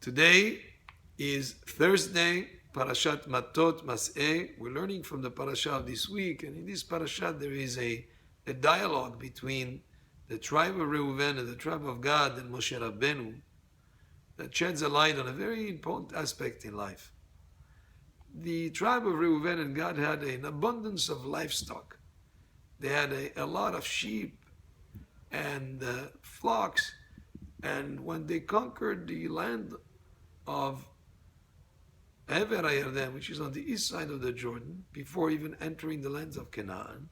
Today is Thursday, Parashat Matot, Massei. We're learning from the parasha of this week, and in this parasha there is a dialogue between the tribe of Reuven and the tribe of Gad and Moshe Rabbeinu that sheds a light on a very important aspect in life. The tribe of Reuven and Gad had an abundance of livestock. They had a lot of sheep and flocks, and when they conquered the land of Ever HaYarden, which is on the east side of the Jordan, before even entering the lands of Canaan,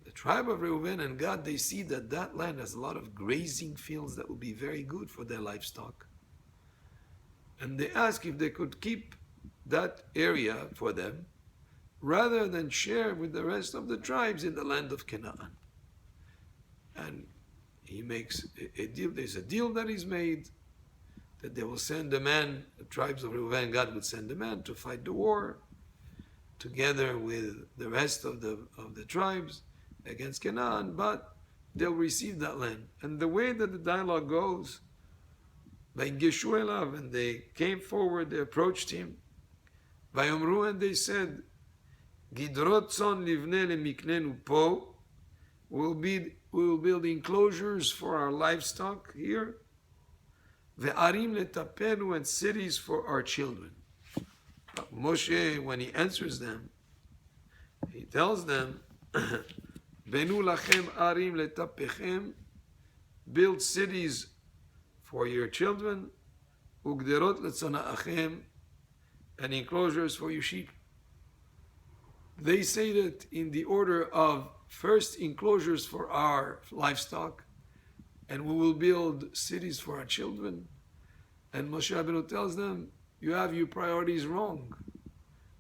the tribe of Reuven and Gad, they see that that land has a lot of grazing fields that will be very good for their livestock. And they ask if they could keep that area for them, rather than share with the rest of the tribes in the land of Canaan. And he makes a deal. There's a deal that is made that they will send a man, the tribes of Reuven and Gad would send a man to fight the war together with the rest of the tribes against Canaan, but they'll receive that land. And the way that the dialogue goes, Vayigeshu elav, and they came forward, they approached him, Vayomru, and they said, Gidrot tzon livne lemiknenu po, we will build enclosures for our livestock here, ve'arim letapenu, and cities for our children. But Moshe, when he answers them, he tells them, Benu lachem arim letapechem, build cities for your children, ugderot letzona'achem, and enclosures for your sheep. They say that in the order of first enclosures for our livestock, and we will build cities for our children. And Moshe Rabbeinu tells them, you have your priorities wrong.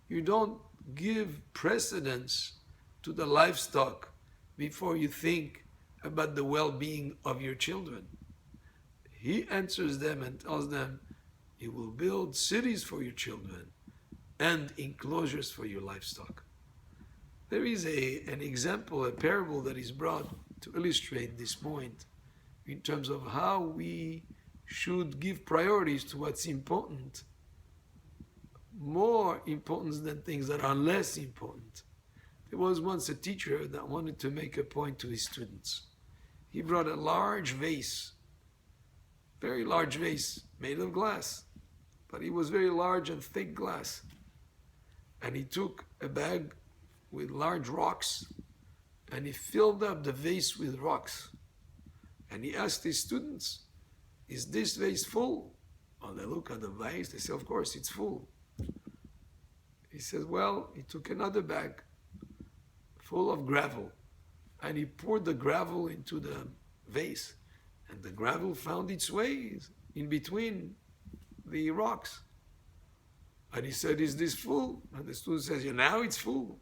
You don't give precedence to the livestock before you think about the well-being of your children. He answers them and tells them, you will build cities for your children and enclosures for your livestock. There is an example, a parable that is brought to illustrate this point in terms of how we should give priorities to what's important, more important than things that are less important. There was once a teacher that wanted to make a point to his students. He brought a large vase, very large vase, made of glass, but it was very large and thick glass. And he took a bag with large rocks, and he filled up the vase with rocks. And he asked his students, is this vase full? Well, they look at the vase, they say, of course, it's full. He says, well, he took another bag full of gravel, and he poured the gravel into the vase, and the gravel found its way in between the rocks. And he said, is this full? And the student says, yeah, now it's full.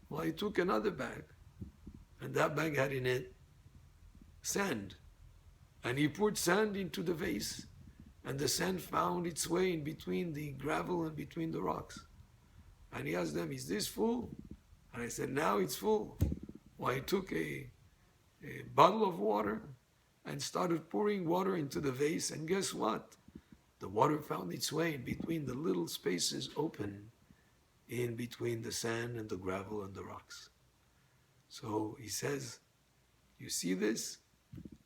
Well, he took another bag, and that bag had in it sand. And he poured sand into the vase, and the sand found its way in between the gravel and between the rocks. And he asked them, is this full? And I said, now it's full. Well, he took a bottle of water and started pouring water into the vase, and guess what? The water found its way in between the little spaces open in between the sand and the gravel and the rocks. So he says, you see this?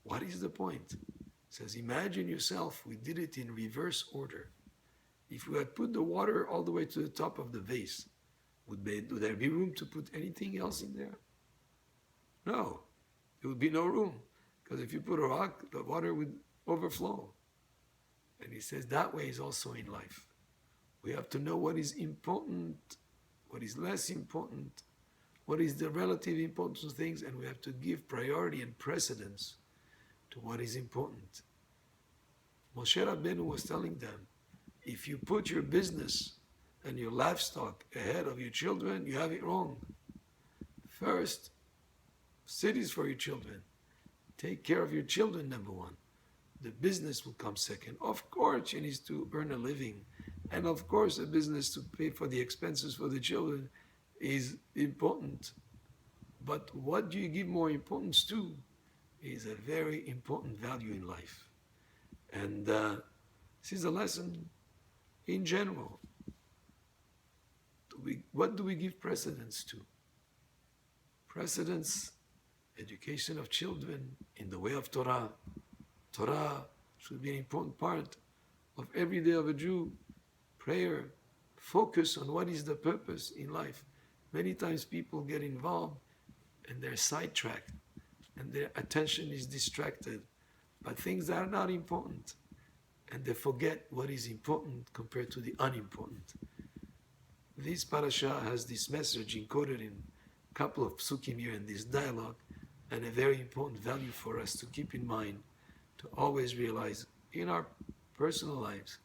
What is the point? He says, imagine yourself, we did it in reverse order. If we had put the water all the way to the top of the vase, would there be room to put anything else in there? No, there would be no room. Because if you put a rock, the water would overflow. And he says that way is also in life. We have to know what is important, what is less important, what is the relative importance of things, and we have to give priority and precedence to what is important. Moshe Rabbeinu was telling them, if you put your business and your livestock ahead of your children, you have it wrong. First, cities for your children. Take care of your children, number one. The business will come second. Of course, she needs to earn a living. And of course, a business to pay for the expenses for the children is important. But what do you give more importance to is a very important value in life. And This is a lesson in general. What do we give precedence to? Precedence, education of children in the way of Torah. Torah should be an important part of every day of a Jew. Prayer, focus on what is the purpose in life. Many times people get involved and they're sidetracked and their attention is distracted by things that are not important, and they forget what is important compared to the unimportant. This parasha has this message encoded in a couple of psukim here in this dialogue, and a very important value for us to keep in mind, to always realize in our personal lives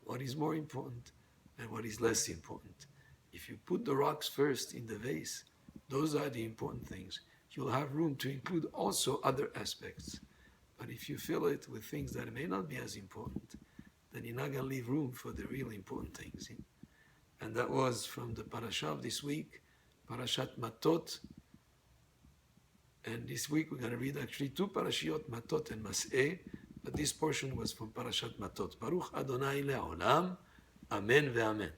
what is more important and what is less important. If you put the rocks first in the vase, those are the important things. You'll have room to include also other aspects. But if you fill it with things that may not be as important, then you're not going to leave room for the really important things. And that was from the parasha of this week, Parashat Matot. And this week we're going to read actually two parashiot, Matot and Massei, but this portion was from Parashat Matot. Baruch Adonai le'olam, Amen ve'amen.